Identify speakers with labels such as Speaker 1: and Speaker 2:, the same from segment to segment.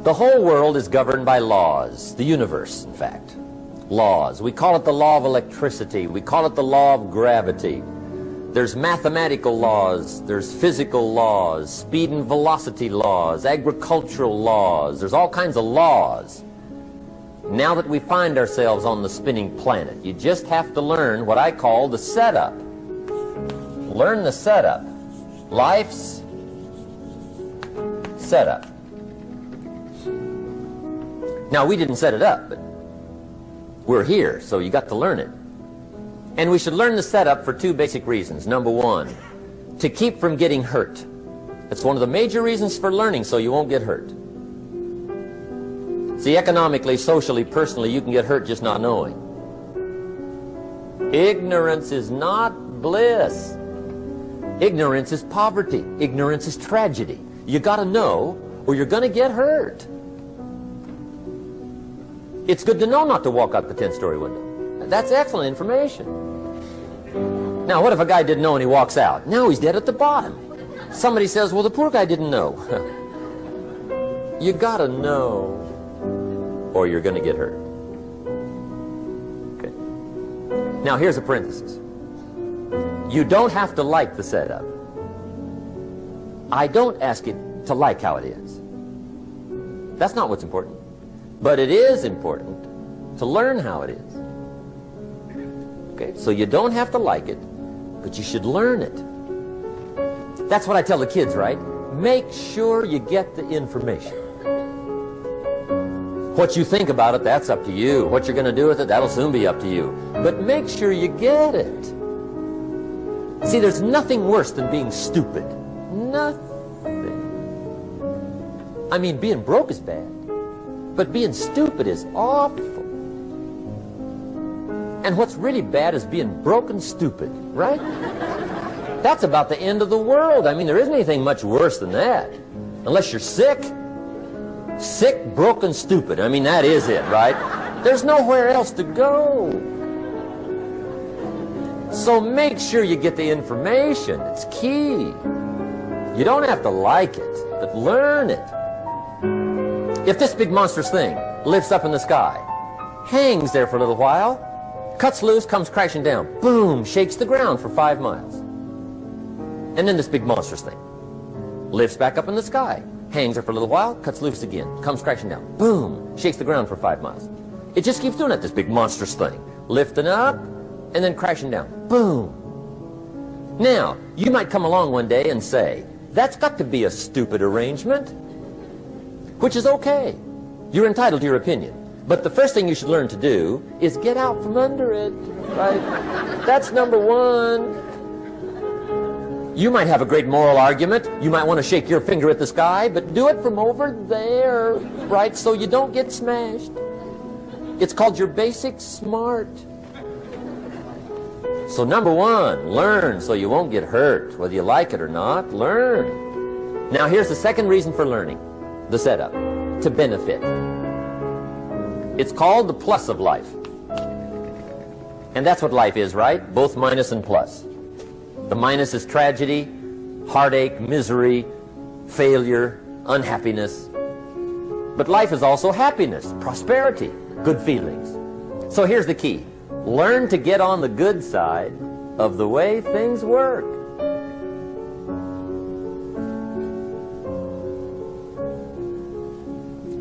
Speaker 1: The whole world is governed by laws, the universe, in fact. Laws. We call it the law of electricity. We call it the law of gravity. There's mathematical laws, there's physical laws, speed and velocity laws, agricultural laws. There's all kinds of laws. Now that we find ourselves on the spinning planet, you just have to learn what I call the setup. Learn the setup. Life's setup. Now, we didn't set it up, but we're here, so you got to learn it. And we should learn the setup for two basic reasons. Number one, to keep from getting hurt. It's one of the major reasons for learning, so you won't get hurt. See, economically, socially, personally, you can get hurt just not knowing. Ignorance is not bliss. Ignorance is poverty. Ignorance is tragedy. You got to know, or you're going to get hurt. It's good to know not to walk out the 10th-story window. That's excellent information. Now, what if a guy didn't know and he walks out? Now he's dead at the bottom. Somebody says, well, the poor guy didn't know. You got to know, or you're going to get hurt. Okay. Now, here's a parenthesis. You don't have to like the setup. I don't ask you to like how it is. That's not what's important. But it is important to learn how it is. Okay? So you don't have to like it, but you should learn it. That's what I tell the kids, right? Make sure you get the information. What you think about it, that's up to you. What you're going to do with it, that'll soon be up to you. But make sure you get it. See, there's nothing worse than being stupid. Nothing. I mean, being broke is bad, but being stupid is awful. And what's really bad is being broke and stupid, right? That's about the end of the world. I mean, there isn't anything much worse than that. Unless you're sick. Sick, broken, stupid. I mean, that is it, right? There's nowhere else to go. So make sure you get the information. It's key. You don't have to like it, but learn it. If this big monstrous thing lifts up in the sky, hangs there for a little while, cuts loose, comes crashing down, boom, shakes the ground for 5 miles. And then this big monstrous thing lifts back up in the sky, hangs there for a little while, cuts loose again, comes crashing down, boom, shakes the ground for 5 miles. It just keeps doing it, this big monstrous thing, lifting up and then crashing down, boom. Now, you might come along one day and say, that's got to be a stupid arrangement, which is okay. You're entitled to your opinion. But the first thing you should learn to do is get out from under it, right? That's number one. You might have a great moral argument. You might want to shake your finger at the sky, but do it from over there, right? So you don't get smashed. It's called your basic smart. So number one, learn so you won't get hurt. Whether you like it or not, learn. Now here's the second reason for learning, the setup, to benefit. It's called the plus of life. And that's what life is, right? Both minus and plus. The minus is tragedy, heartache, misery, failure, unhappiness. But life is also happiness, prosperity, good feelings. So here's the key. Learn to get on the good side of the way things work.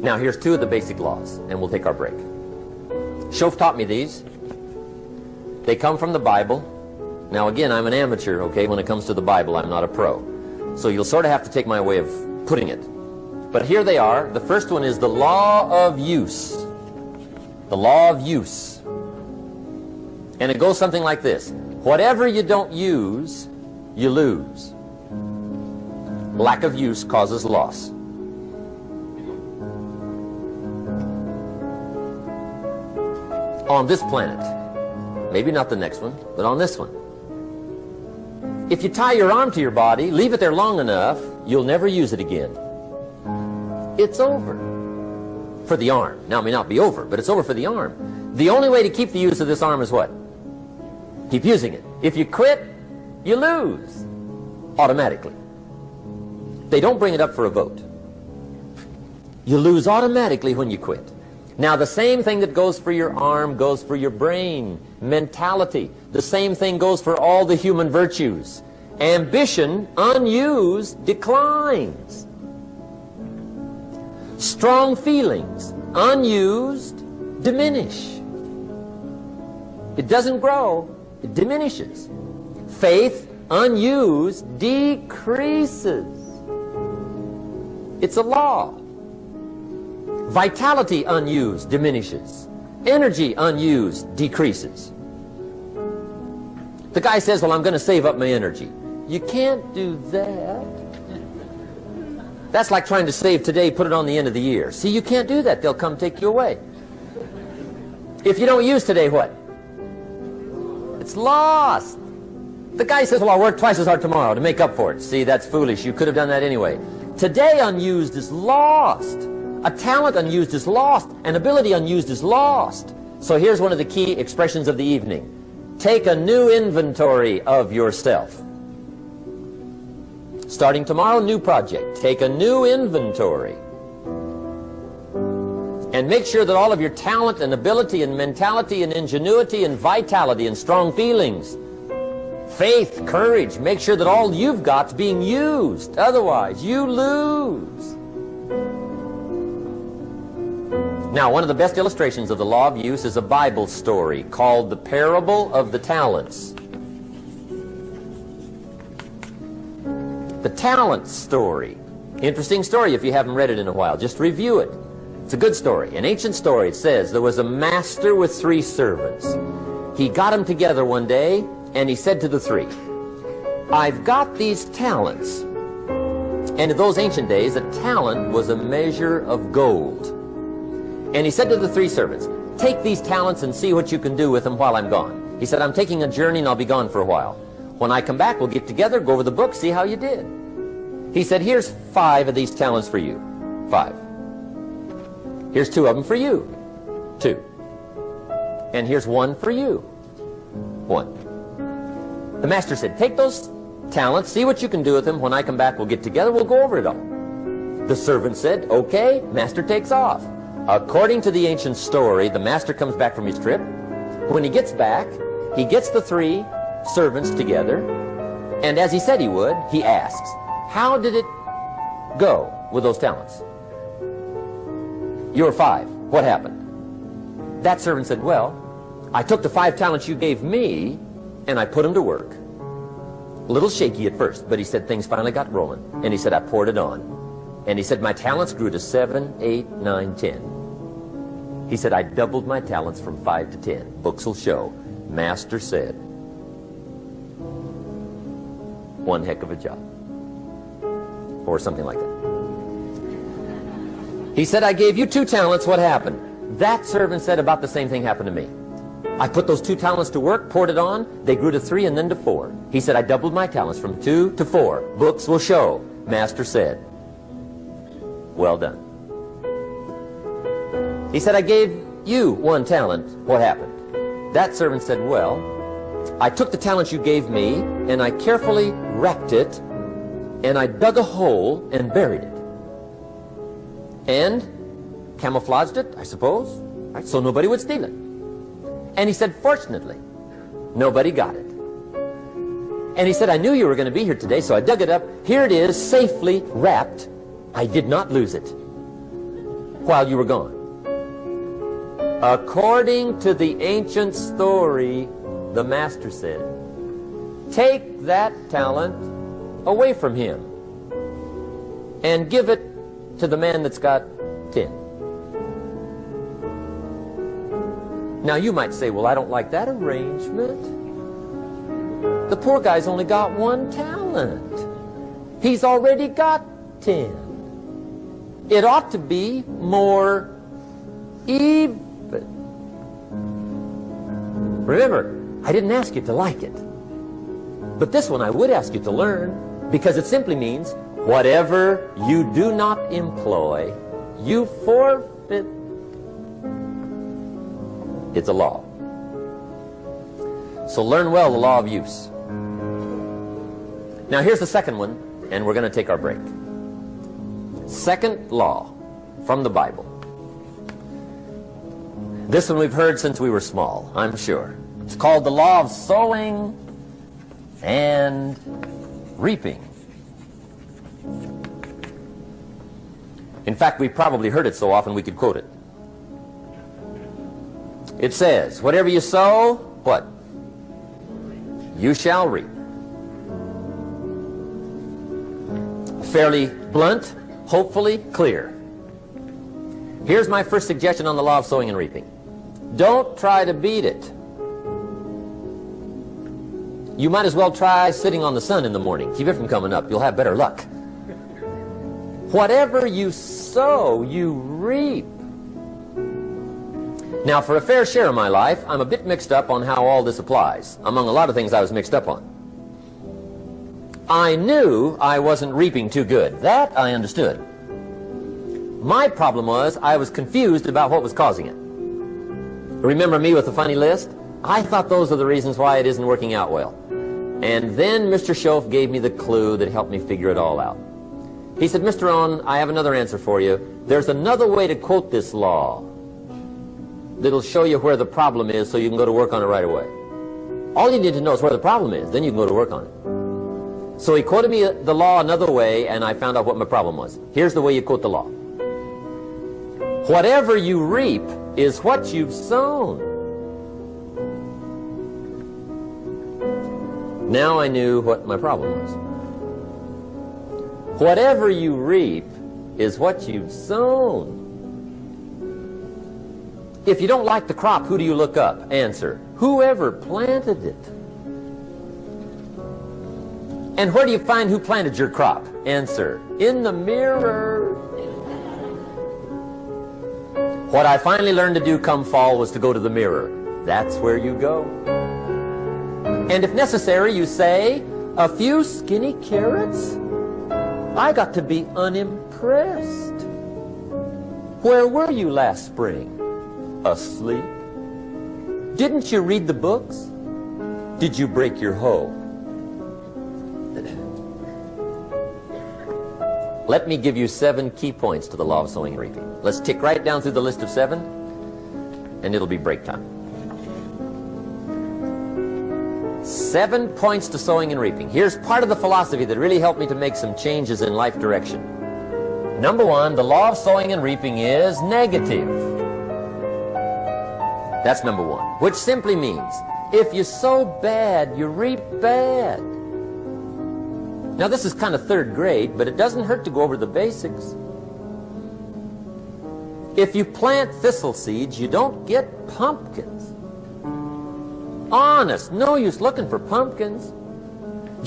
Speaker 1: Now here's two of the basic laws, and we'll take our break. Shof taught me these. They come from the Bible. Now again, I'm an amateur, okay, when it comes to the Bible. I'm not a pro. So you'll sort of have to take my way of putting it. But here they are. The first one is the law of use. The law of use. And it goes something like this. Whatever you don't use, you lose. Lack of use causes loss. On this planet, maybe not the next one, but on this one, if you tie your arm to your body, leave it there long enough, you'll never use it again. It's over for the arm. Now, it may not be over, but it's over for the arm. The only way to keep the use of this arm is what? Keep using it. If you quit, you lose automatically. They don't bring it up for a vote. You lose automatically when you quit. Now, the same thing that goes for your arm goes for your brain, mentality. The same thing goes for all the human virtues. Ambition, unused, declines. Strong feelings, unused, diminish. It doesn't grow, it diminishes. Faith, unused, decreases. It's a law. Vitality, unused, diminishes. Energy, unused, decreases. The guy says, well, I'm going to save up my energy. You can't do that. That's like trying to save today, put it on the end of the year. See, you can't do that. They'll come take you away. If you don't use today, what? It's lost. The guy says, well, I'll work twice as hard tomorrow to make up for it. See, that's foolish. You could have done that anyway. Today unused is lost. A talent unused is lost. An ability unused is lost. So here's one of the key expressions of the evening. Take a new inventory of yourself. Starting tomorrow, new project. Take a new inventory. And make sure that all of your talent and ability and mentality and ingenuity and vitality and strong feelings, faith, courage, make sure that all you've got's being used. Otherwise, you lose. Now, one of the best illustrations of the law of use is a Bible story called the Parable of the Talents. The talent story. Interesting story if you haven't read it in a while. Just review it. It's a good story. An ancient story. It says there was a master with 3 servants. He got them together one day and he said to the 3, I've got these talents. And in those ancient days, a talent was a measure of gold. And he said to the 3 servants, take these talents and see what you can do with them while I'm gone. He said, I'm taking a journey and I'll be gone for a while. When I come back, we'll get together, go over the book, see how you did. He said, here's 5 of these talents for you. 5. Here's 2 of them for you. 2. And here's 1 for you. 1. The master said, take those talents, see what you can do with them. When I come back, we'll get together, we'll go over it all. The servant said, okay. Master takes off. According to the ancient story, the master comes back from his trip. When he gets back, he gets the 3 servants together, and as he said he would, he asks, how did it go with those talents? You were 5. What happened? That servant said, well, I took the 5 talents you gave me and I put them to work. A little shaky at first, but he said things finally got rolling. And he said, I poured it on. And he said, my talents grew to 7, 8, 9, 10. He said, I doubled my talents from 5 to 10. Books will show. Master said, one heck of a job. Or something like that. He said, I gave you 2 talents. What happened? That servant said, about the same thing happened to me. I put those 2 talents to work, poured it on. They grew to 3 and then to 4. He said, I doubled my talents from 2 to 4. Books will show. Master said, well done. He said, I gave you 1 talent. What happened? That servant said, well, I took the talents you gave me and I carefully wrapped it and I dug a hole and buried it. And camouflaged it, I suppose, right, so nobody would steal it. And he said, fortunately, nobody got it. And he said, I knew you were going to be here today, so I dug it up. Here it is, safely wrapped. I did not lose it while you were gone. According to the ancient story, the master said, take that talent away from him and give it to the man that's got 10. Now you might say, well, I don't like that arrangement. The poor guy's only got 1 talent. He's already got 10. It ought to be more even. Remember, I didn't ask you to like it. But this one I would ask you to learn, because it simply means whatever you do not employ, you forfeit. It's a law. So learn well the law of use. Now here's the second one, and we're going to take our break. Second law. from the Bible. This one we've heard since we were small, I'm sure. It's called the law of sowing and reaping. In fact, we probably heard it so often we could quote it. It says, whatever you sow, what? You shall reap. Fairly blunt, hopefully clear. Here's my first suggestion on the law of sowing and reaping. Don't try to beat it. You might as well try sitting on the sun in the morning. Keep it from coming up. You'll have better luck. Whatever you sow, you reap. Now, for a fair share of my life, I'm a bit mixed up on how all this applies. Among a lot of things I was mixed up on. I knew I wasn't reaping too good. That I understood. My problem was I was confused about what was causing it. Remember me with the funny list? I thought those are the reasons why it isn't working out well. And then Mr. Schoaf gave me the clue that helped me figure it all out. He said, Mr. Rohn, I have another answer for you. There's another way to quote this law that'll show you where the problem is so you can go to work on it right away. All you need to know is where the problem is, then you can go to work on it. So he quoted me the law another way, and I found out what my problem was. Here's the way you quote the law. Whatever you reap is what you've sown. Now I knew what my problem was. Whatever you reap is what you've sown. If you don't like the crop, who do you look up? Answer, whoever planted it. And where do you find who planted your crop? Answer, in the mirror. What I finally learned to do come fall was to go to the mirror. That's where you go. And if necessary, you say, a few skinny carrots? I got to be unimpressed. Where were you last spring? Asleep? Didn't you read the books? Did you break your hoe? Let me give you 7 key points to the law of sowing and reaping. Let's tick right down through the list of 7, and it'll be break time. 7 points to sowing and reaping. Here's part of the philosophy that really helped me to make some changes in life direction. Number 1, the law of sowing and reaping is negative. That's number 1, which simply means if you sow bad, you reap bad. Now this is kind of 3rd grade, but it doesn't hurt to go over the basics. If you plant thistle seeds, you don't get pumpkins. Honest, no use looking for pumpkins.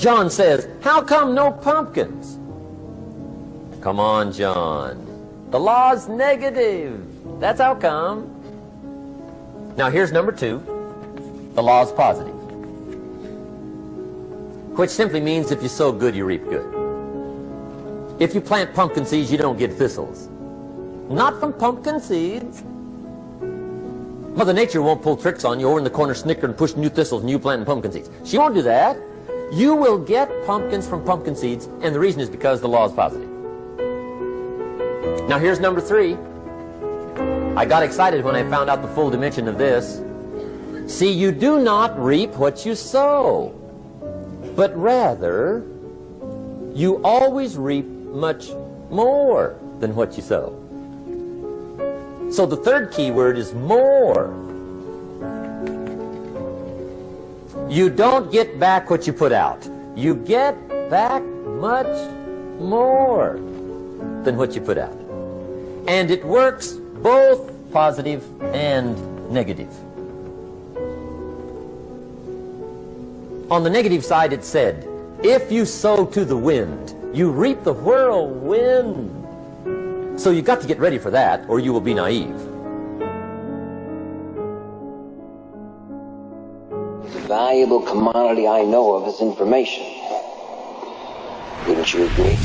Speaker 1: John says, how come no pumpkins? Come on, John. The law's negative. That's how come. Now here's number 2. The law's positive. Which simply means if you sow good, you reap good. If you plant pumpkin seeds, you don't get thistles. Not from pumpkin seeds. Mother Nature won't pull tricks on you over in the corner, snicker and push new thistles and you planting pumpkin seeds. She won't do that. You will get pumpkins from pumpkin seeds, and the reason is because the law is positive. Now here's number 3. I got excited when I found out the full dimension of this. See, you do not reap what you sow, but rather you always reap much more than what you sow. So the 3rd key word is more. You don't get back what you put out. You get back much more than what you put out. And it works both positive and negative. On the negative side it said, if you sow to the wind, you reap the whirlwind. So you've got to get ready for that, or you will be naive.
Speaker 2: The valuable commodity I know of is information. Wouldn't you agree?